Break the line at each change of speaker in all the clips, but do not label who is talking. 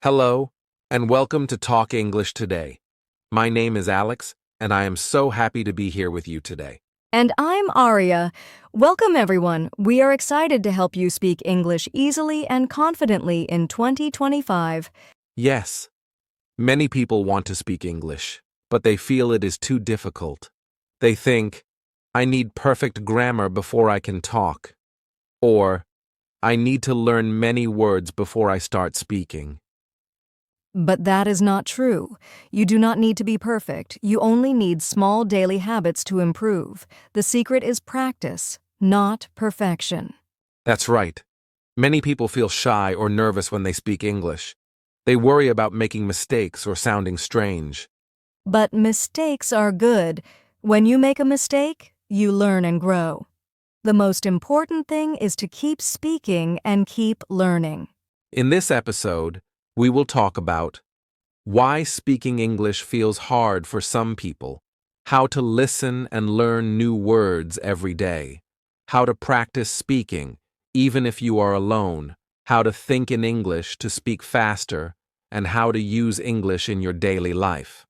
Hello, and welcome to Talk English Today. My name is Alex, and I am so happy to be here with you today.
And I'm Aria. Welcome, everyone. We are excited to help you speak English easily and confidently in 2025.
Yes, many people want to speak English, but they feel it is too difficult. They think, I need perfect grammar before I can talk, or I need to learn many words before I start speaking.
But that is not true. You do not need to be perfect. You only need small daily habits to improve. The secret is practice, not perfection.
That's right. Many people feel shy or nervous when they speak English. They worry about making mistakes or sounding strange.
But mistakes are good. When you make a mistake, you learn and grow. The most important thing is to keep speaking and keep learning.
In this episode, we will talk about why speaking English feels hard for some people, how to listen and learn new words every day, how to practice speaking even if you are alone, how to think in English to speak faster, and how to use English in your daily life.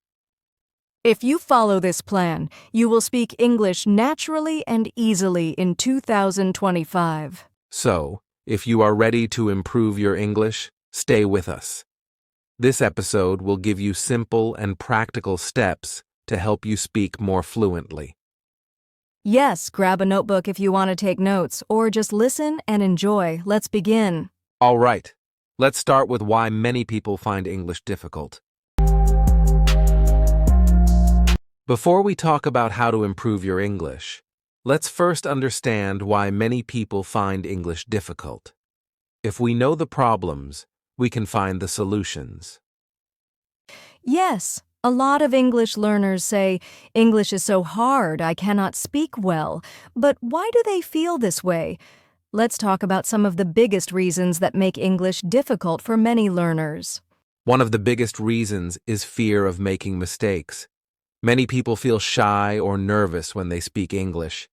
If you follow this plan, you will speak English naturally and easily in 2025.
So, if you are ready to improve your English, stay with us. This episode will give you simple and practical steps to help you speak more fluently.
Yes, grab a notebook if you want to take notes, or just listen and enjoy. Let's begin.
All right, let's start with why many people find English difficult. Before we talk about how to improve your English, let's first understand why many people find English difficult. If we know the problems, we can find the solutions.
Yes, a lot of English learners say, English is so hard, I cannot speak well. But why do they feel this way? Let's talk about some of the biggest reasons that make English difficult for many learners.
One of the biggest reasons is fear of making mistakes. Many people feel shy or nervous when they speak English.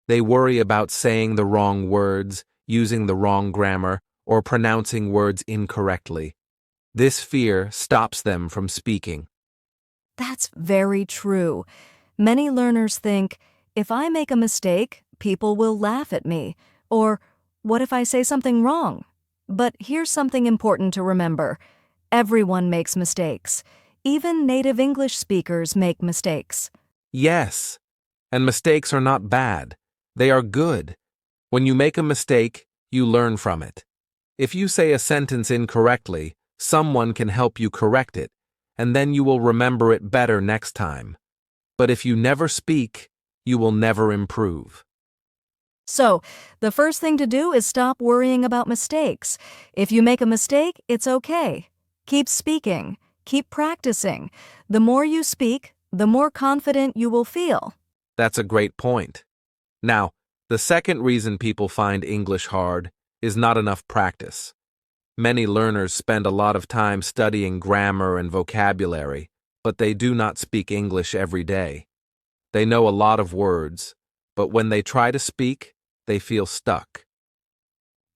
They worry about saying the wrong words, using the wrong grammar, or pronouncing words incorrectly. This fear stops them from speaking.
That's very true. Many learners think, if I make a mistake, people will laugh at me. Or, what if I say something wrong? But here's something important to remember. Everyone makes mistakes. Even native English speakers make mistakes.
Yes, and mistakes are not bad. They are good. When you make a mistake, you learn from it. If you say a sentence incorrectly, someone can help you correct it, and then you will remember it better next time. But if you never speak, you will never improve.
So, the first thing to do is stop worrying about mistakes. If you make a mistake, it's okay. Keep speaking. Keep practicing. The more you speak, the more confident you will feel.
That's a great point. Now, the second reason people find English hard is not enough practice. Many learners spend a lot of time studying grammar and vocabulary, but they do not speak English every day. They know a lot of words, but when they try to speak, they feel stuck.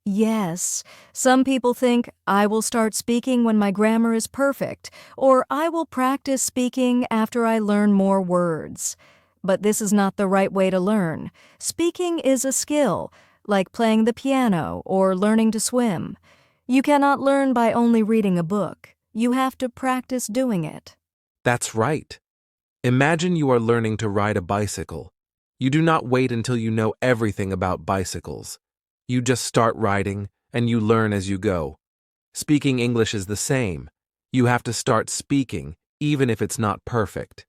Yes, some people think, I will start speaking when my grammar is perfect, or I will practice speaking after I learn more words. But this is not the right way to learn. Speaking is a skill, like playing the piano or learning to swim. You cannot learn by only reading a book. You have to practice doing it.
That's right. Imagine you are learning to ride a bicycle. You do not wait until you know everything about bicycles. You just start riding, and you learn as you go. Speaking English is the same. You have to start speaking, even if it's not perfect.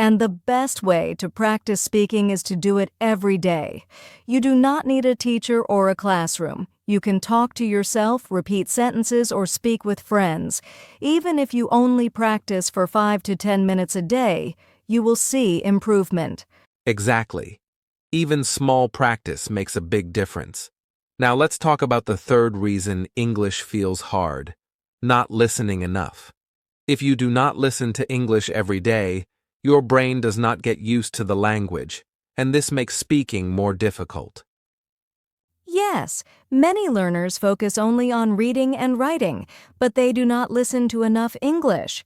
And the best way to practice speaking is to do it every day. You do not need a teacher or a classroom. You can talk to yourself, repeat sentences, or speak with friends. Even if you only practice for 5 to 10 minutes a day, you will see improvement.
Exactly. Even small practice makes a big difference. Now let's talk about the third reason English feels hard: not listening enough. If you do not listen to English every day, your brain does not get used to the language, and this makes speaking more difficult.
Yes, many learners focus only on reading and writing, but they do not listen to enough English.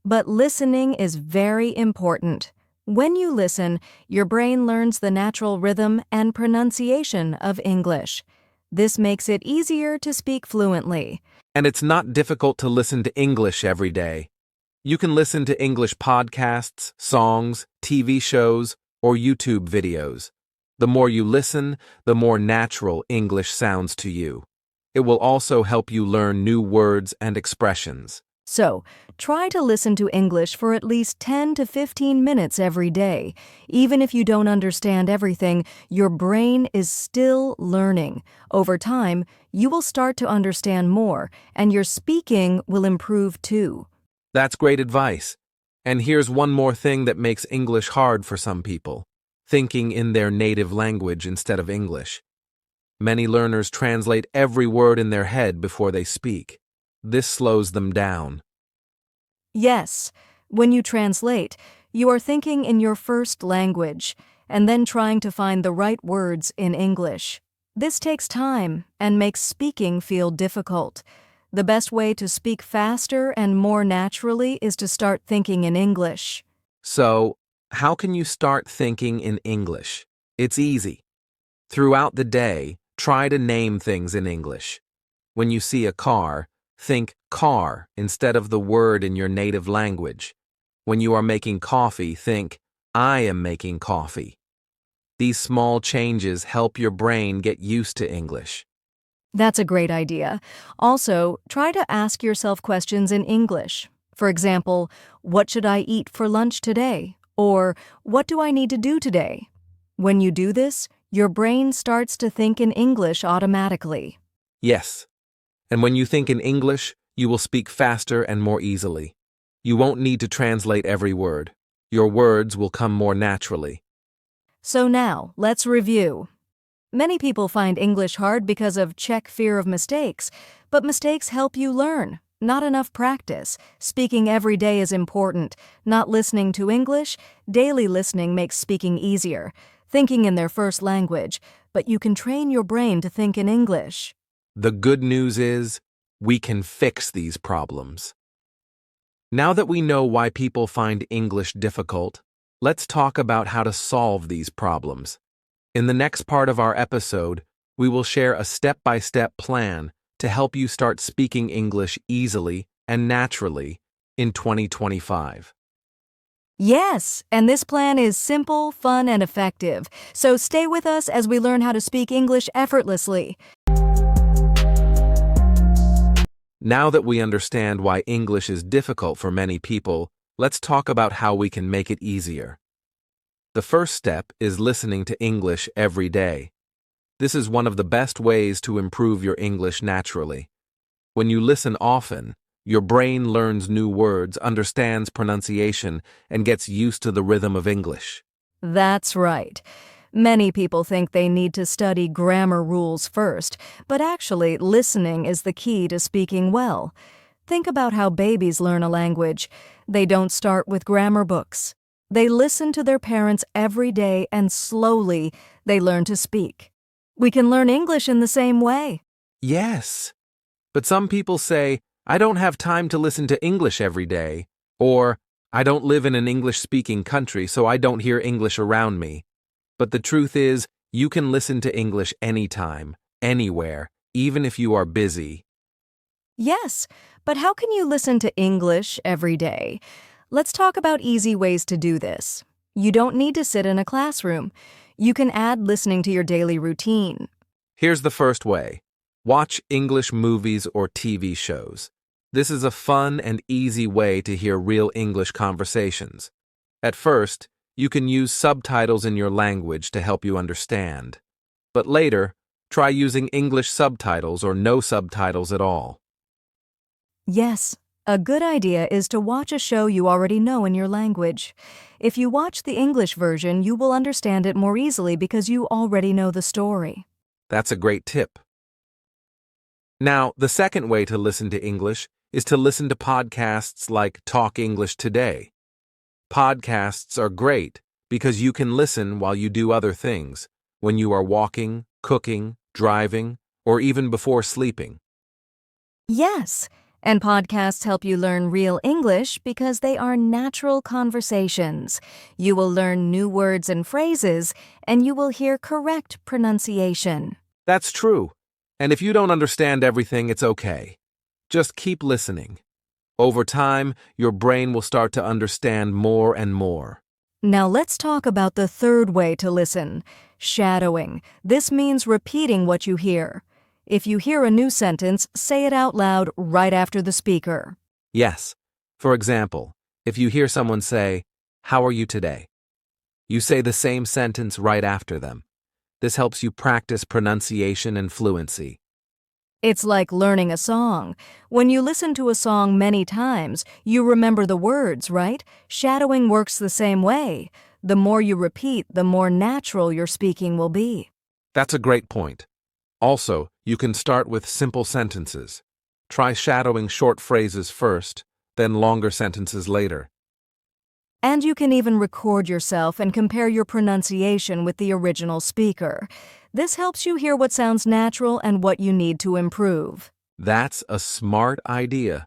But listening is very important. When you listen, your brain learns the natural rhythm and pronunciation of English. This makes it easier to speak fluently.
And it's not difficult to listen to English every day. You can listen to English podcasts, songs, TV shows, or YouTube videos. The more you listen, the more natural English sounds to you. It will also help you learn new words and expressions.
So, try to listen to English for at least 10 to 15 minutes every day. Even if you don't understand everything, your brain is still learning. Over time, you will start to understand more, and your speaking will improve too.
That's great advice. And here's one more thing that makes English hard for some people: thinking in their native language instead of English. Many learners translate every word in their head before they speak. This slows them down.
Yes, when you translate, you are thinking in your first language and then trying to find the right words in English. This takes time and makes speaking feel difficult. The best way to speak faster and more naturally is to start thinking in English.
So, how can you start thinking in English? It's easy. Throughout the day, try to name things in English. When you see a car, think car instead of the word in your native language. When you are making coffee, think I am making coffee. These small changes help your brain get used to English.
That's a great idea. Also, try to ask yourself questions in English. For example, what should I eat for lunch today? Or what do I need to do today? When you do this, your brain starts to think in English automatically.
Yes. And when you think in English, you will speak faster and more easily. You won't need to translate every word. Your words will come more naturally.
So now, let's review. Many people find English hard because of fear of mistakes, but mistakes help you learn. Not enough practice. Speaking every day is important. Not listening to English, daily listening makes speaking easier. Thinking in their first language, but you can train your brain to think in English.
The good news is, we can fix these problems. Now that we know why people find English difficult, let's talk about how to solve these problems. In the next part of our episode, we will share a step-by-step plan to help you start speaking English easily and naturally in 2025.
Yes, and this plan is simple, fun, and effective. So stay with us as we learn how to speak English effortlessly.
Now that we understand why English is difficult for many people, let's talk about how we can make it easier. The first step is listening to English every day. This is one of the best ways to improve your English naturally. When you listen often, your brain learns new words, understands pronunciation, and gets used to the rhythm of English.
That's right. Many people think they need to study grammar rules first, but actually listening is the key to speaking well. Think about how babies learn a language. They don't start with grammar books. They listen to their parents every day and slowly they learn to speak. We can learn English in the same way.
Yes. But some people say, I don't have time to listen to English every day, or I don't live in an English-speaking country, so I don't hear English around me. But the truth is, you can listen to English anytime, anywhere, even if you are busy.
Yes, but how can you listen to English every day? Let's talk about easy ways to do this. You don't need to sit in a classroom. You can add listening to your daily routine.
Here's the first way. Watch English movies or TV shows. This is a fun and easy way to hear real English conversations. At first, you can use subtitles in your language to help you understand. But later, try using English subtitles or no subtitles at all.
Yes, a good idea is to watch a show you already know in your language. If you watch the English version, you will understand it more easily because you already know the story.
That's a great tip. Now, the second way to listen to English is to listen to podcasts like Talk English Today. Podcasts are great because you can listen while you do other things, when you are walking, cooking, driving, or even before sleeping.
Yes, and podcasts help you learn real English because they are natural conversations. You will learn new words and phrases, and you will hear correct pronunciation.
That's true. And if you don't understand everything, it's okay. Just keep listening. Over time, your brain will start to understand more and more.
Now let's talk about the third way to listen, shadowing. This means repeating what you hear. If you hear a new sentence, say it out loud right after the speaker.
Yes. For example, if you hear someone say, "How are you today?" you say the same sentence right after them. This helps you practice pronunciation and fluency.
It's like learning a song. When you listen to a song many times, you remember the words, right? Shadowing works the same way. The more you repeat, the more natural your speaking will be.
That's a great point. Also, you can start with simple sentences. Try shadowing short phrases first, then longer sentences later.
And you can even record yourself and compare your pronunciation with the original speaker. This helps you hear what sounds natural and what you need to improve.
That's a smart idea.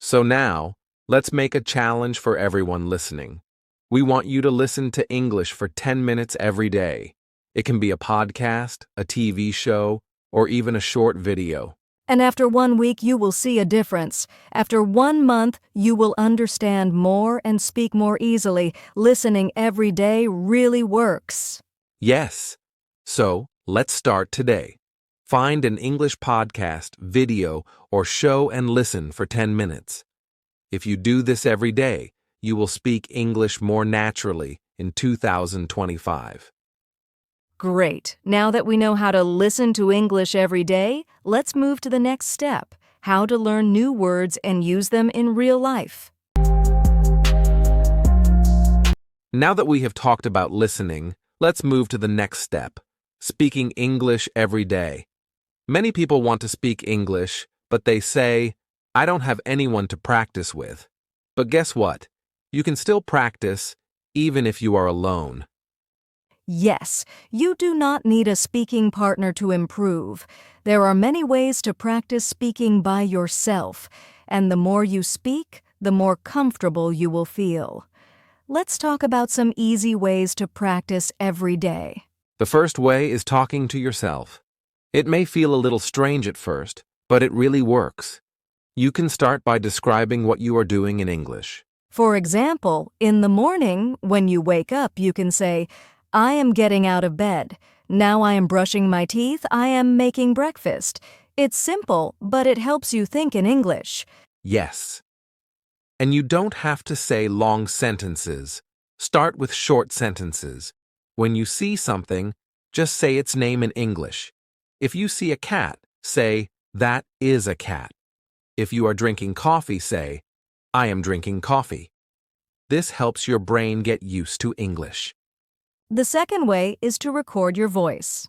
So now, let's make a challenge for everyone listening. We want you to listen to English for 10 minutes every day. It can be a podcast, a TV show, or even a short video.
And after 1 week, you will see a difference. After 1 month, you will understand more and speak more easily. Listening every day really works.
Yes. So, let's start today. Find an English podcast, video, or show and listen for 10 minutes. If you do this every day, you will speak English more naturally in 2025.
Great. Now that we know how to listen to English every day, let's move to the next step, how to learn new words and use them in real life.
Now that we have talked about listening, let's move to the next step, speaking English every day. Many people want to speak English, but they say, "I don't have anyone to practice with." But guess what? You can still practice, even if you are alone.
Yes, you do not need a speaking partner to improve. There are many ways to practice speaking by yourself, and the more you speak, the more comfortable you will feel. Let's talk about some easy ways to practice every day.
The first way is talking to yourself. It may feel a little strange at first, but it really works. You can start by describing what you are doing in English.
For example, in the morning, when you wake up, you can say, "I am getting out of bed. Now I am brushing my teeth. I am making breakfast." It's simple, but it helps you think in English.
Yes. And you don't have to say long sentences. Start with short sentences. When you see something, just say its name in English. If you see a cat, say, "That is a cat." If you are drinking coffee, say, "I am drinking coffee." This helps your brain get used to English.
The second way is to record your voice.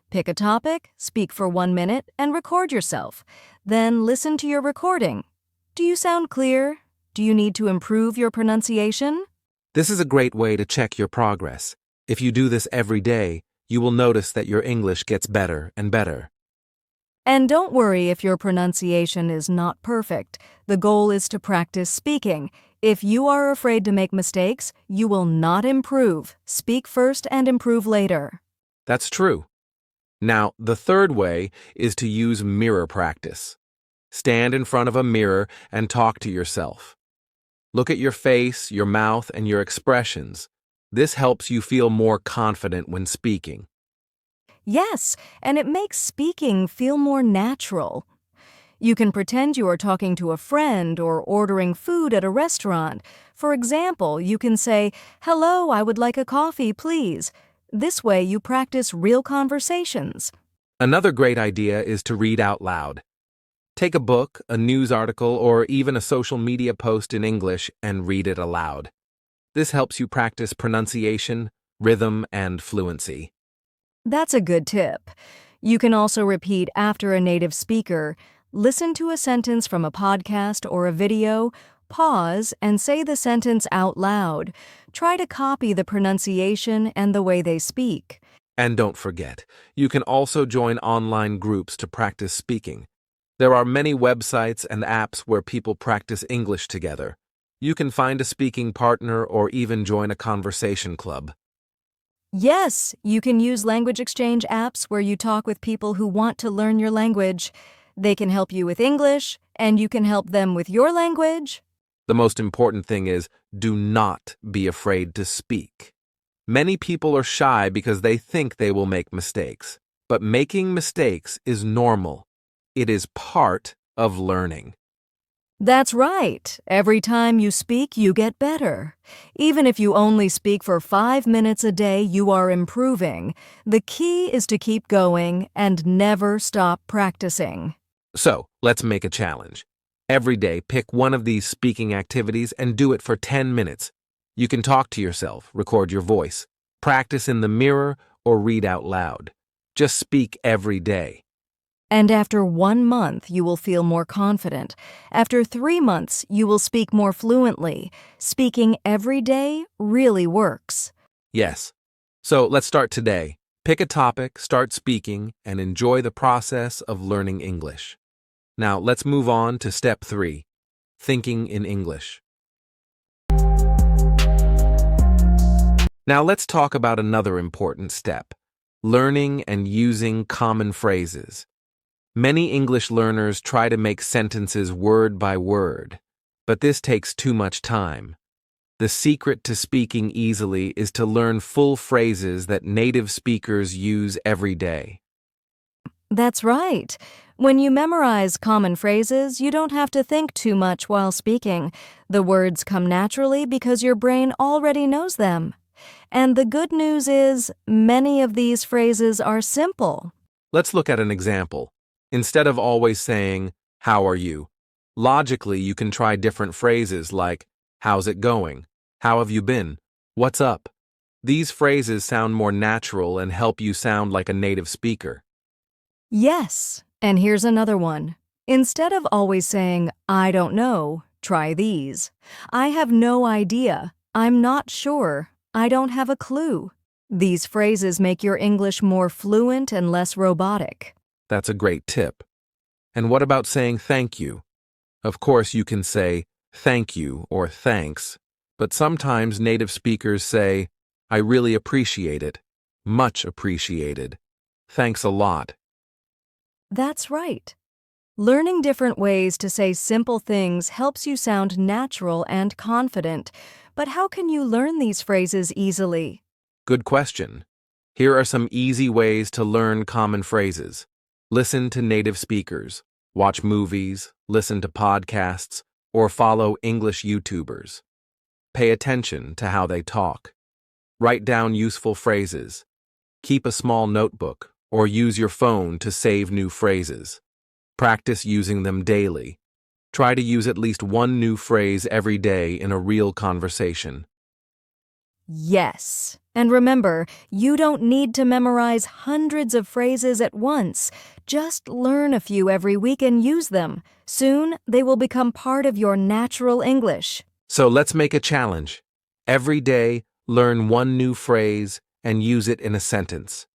Pick a topic, speak for 1 minute, and record yourself. Then listen to your recording. Do you sound clear? Do you need to improve your pronunciation?
This is a great way to check your progress. If you do this every day, you will notice that your English gets better and better.
And don't worry if your pronunciation is not perfect. The goal is to practice speaking. If you are afraid to make mistakes, you will not improve. Speak first and improve later.
That's true. Now, the third way is to use mirror practice. Stand in front of a mirror and talk to yourself. Look at your face, your mouth, and your expressions. This helps you feel more confident when speaking.
Yes, and it makes speaking feel more natural. You can pretend you are talking to a friend or ordering food at a restaurant. For example, you can say, "Hello, I would like a coffee, please." This way you practice real conversations.
Another great idea is to read out loud. Take a book, a news article, or even a social media post in English and read it aloud. This helps you practice pronunciation, rhythm, and fluency.
That's a good tip. You can also repeat after a native speaker. Listen to a sentence from a podcast or a video, pause, and say the sentence out loud. Try to copy the pronunciation and the way they speak.
And don't forget, you can also join online groups to practice speaking. There are many websites and apps where people practice English together. You can find a speaking partner or even join a conversation club.
Yes, you can use language exchange apps where you talk with people who want to learn your language. They can help you with English, and you can help them with your language.
The most important thing is, do not be afraid to speak. Many people are shy because they think they will make mistakes. But making mistakes is normal. It is part of learning.
That's right. Every time you speak, you get better. Even if you only speak for 5 minutes a day, you are improving. The key is to keep going and never stop practicing.
So, let's make a challenge. Every day, pick one of these speaking activities and do it for 10 minutes. You can talk to yourself, record your voice, practice in the mirror, or read out loud. Just speak every day.
And after 1 month, you will feel more confident. After 3 months, you will speak more fluently. Speaking every day really works.
Yes. So let's start today. Pick a topic, start speaking, and enjoy the process of learning English. Now let's move on to step 3, thinking in English. Now let's talk about another important step, learning and using common phrases. Many English learners try to make sentences word by word, but this takes too much time. The secret to speaking easily is to learn full phrases that native speakers use every day.
That's right. When you memorize common phrases, you don't have to think too much while speaking. The words come naturally because your brain already knows them. And the good news is, many of these phrases are simple.
Let's look at an example. Instead of always saying, "How are you?" logically you can try different phrases like, "How's it going?" "How have you been?" "What's up?" These phrases sound more natural and help you sound like a native speaker.
Yes, and here's another one. Instead of always saying, "I don't know," try these. "I have no idea," "I'm not sure," "I don't have a clue." These phrases make your English more fluent and less robotic.
That's a great tip. And what about saying thank you? Of course, you can say thank you or thanks, but sometimes native speakers say, "I really appreciate it," "much appreciated," "thanks a lot."
That's right. Learning different ways to say simple things helps you sound natural and confident. But how can you learn these phrases easily?
Good question. Here are some easy ways to learn common phrases. Listen to native speakers, watch movies, listen to podcasts, or follow English YouTubers. Pay attention to how they talk. Write down useful phrases. Keep a small notebook or use your phone to save new phrases. Practice using them daily. Try to use at least one new phrase every day in a real conversation.
Yes. And remember, you don't need to memorize hundreds of phrases at once. Just learn a few every week and use them. Soon, they will become part of your natural English.
So let's make a challenge. Every day, learn one new phrase and use it in a sentence.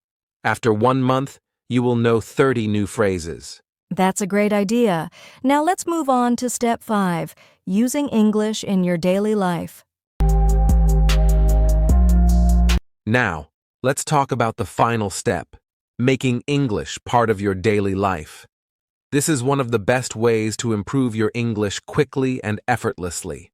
After 1 month, you will know 30 new phrases.
That's a great idea. Now let's move on to step 5, using English in your daily life.
Now, let's talk about the final step, making English part of your daily life. This is one of the best ways to improve your English quickly and effortlessly.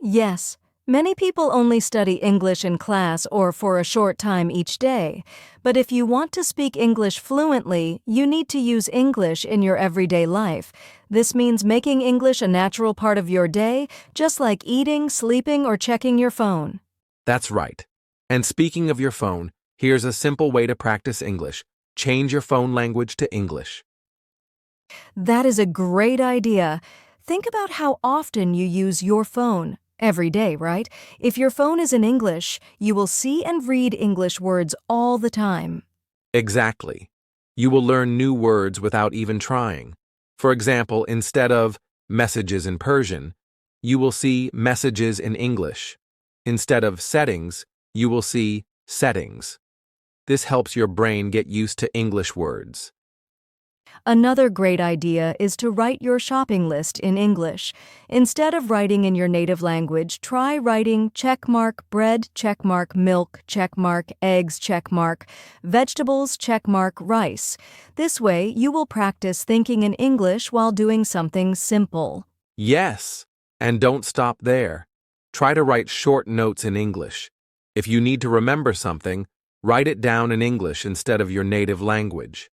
Yes, many people only study English in class or for a short time each day. But if you want to speak English fluently, you need to use English in your everyday life. This means making English a natural part of your day, just like eating, sleeping, or checking your phone.
That's right. And speaking of your phone, here's a simple way to practice English. Change your phone language to English.
That is a great idea. Think about how often you use your phone. Every day, right? If your phone is in English, you will see and read English words all the time.
Exactly. You will learn new words without even trying. For example, instead of messages in Persian, you will see messages in English. Instead of settings, you will see settings. This helps your brain get used to English words.
Another great idea is to write your shopping list in English. Instead of writing in your native language, try writing checkmark bread, checkmark milk, checkmark eggs, checkmark vegetables, checkmark rice. This way, you will practice thinking in English while doing something simple.
Yes, and don't stop there. Try to write short notes in English. If you need to remember something, write it down in English instead of your native language.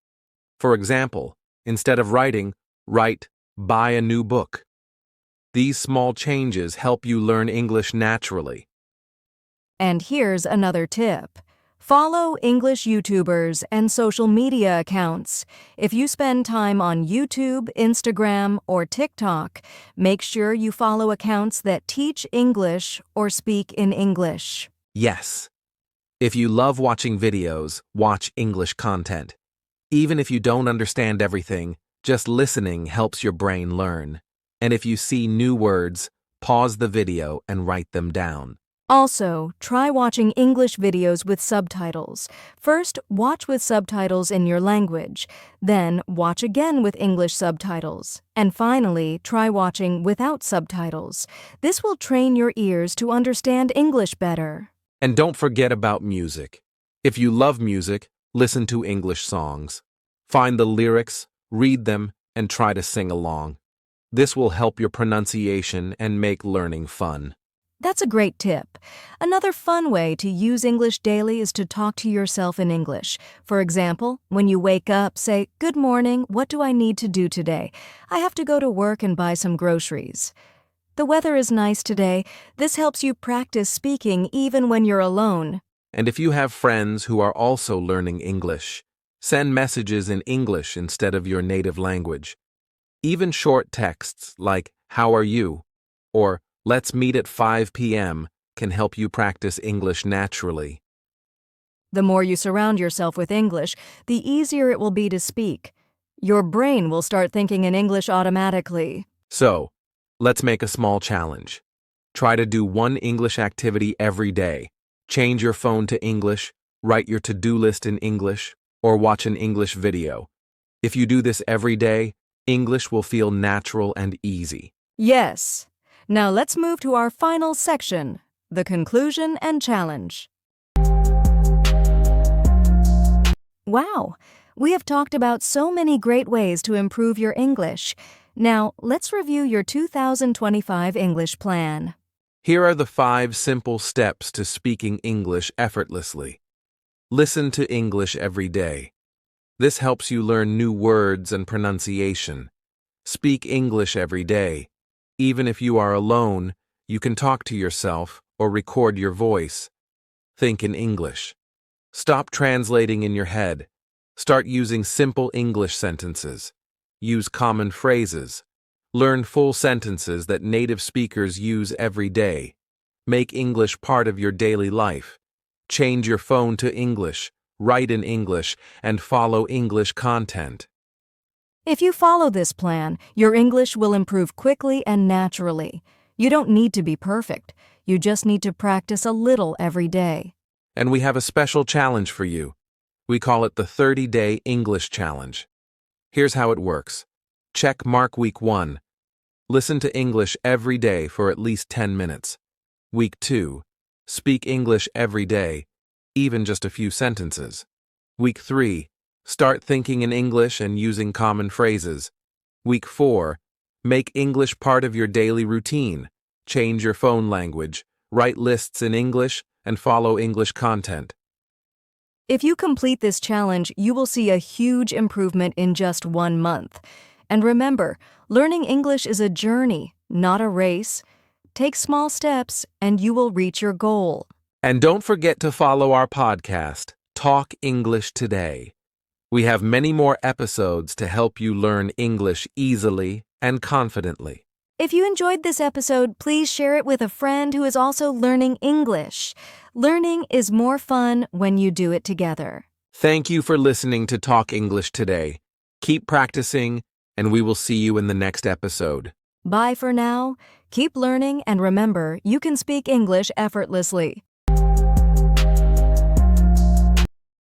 For example, instead of writing, write, "buy a new book." These small changes help you learn English naturally.
And here's another tip. Follow English YouTubers and social media accounts. If you spend time on YouTube, Instagram, or TikTok, make sure you follow accounts that teach English or speak in English.
Yes. If you love watching videos, watch English content. Even if you don't understand everything, just listening helps your brain learn. And if you see new words, pause the video and write them down.
Also, try watching English videos with subtitles. First, watch with subtitles in your language. Then, watch again with English subtitles. And finally, try watching without subtitles. This will train your ears to understand English better.
And don't forget about music. If you love music, listen to English songs. Find the lyrics, read them, and try to sing along. This will help your pronunciation and make learning fun.
That's a great tip. Another fun way to use English daily is to talk to yourself in English. For example, when you wake up, say, "Good morning, what do I need to do today? I have to go to work and buy some groceries." The weather is nice today. This helps you practice speaking even when you're alone.
And if you have friends who are also learning English, send messages in English instead of your native language. Even short texts like, "How are you?" or "Let's meet at 5 p.m." can help you practice English naturally.
The more you surround yourself with English, the easier it will be to speak. Your brain will start thinking in English automatically.
So, let's make a small challenge. Try to do one English activity every day. Change your phone to English, write your to-do list in English, or watch an English video. If you do this every day, English will feel natural and easy.
Yes. Now let's move to our final section, the conclusion and challenge. Wow, we have talked about so many great ways to improve your English. Now, let's review your 2025 English plan.
Here are the 5 simple steps to speaking English effortlessly. Listen to English every day. This helps you learn new words and pronunciation. Speak English every day. Even if you are alone, you can talk to yourself or record your voice. Think in English. Stop translating in your head. Start using simple English sentences. Use common phrases. Learn full sentences that native speakers use every day. Make English part of your daily life. Change your phone to English, write in English, and follow English content.
If you follow this plan, your English will improve quickly and naturally. You don't need to be perfect. You just need to practice a little every day.
And we have a special challenge for you. We call it the 30-Day English Challenge. Here's how it works. Check mark week 1. Listen to English every day for at least 10 minutes. Week 2. Speak English every day, even just a few sentences. Week 3. Start thinking in English and using common phrases. Week 4. Make English part of your daily routine. Change your phone language, write lists in English, and follow English content.
If you complete this challenge, you will see a huge improvement in just 1 month. And remember, learning English is a journey, not a race. Take small steps, and you will reach your goal.
And don't forget to follow our podcast, Talk English Today. We have many more episodes to help you learn English easily and confidently.
If you enjoyed this episode, please share it with a friend who is also learning English. Learning is more fun when you do it together.
Thank you for listening to Talk English Today. Keep practicing, and we will see you in the next episode.
Bye for now. Keep learning, and remember, you can speak English effortlessly.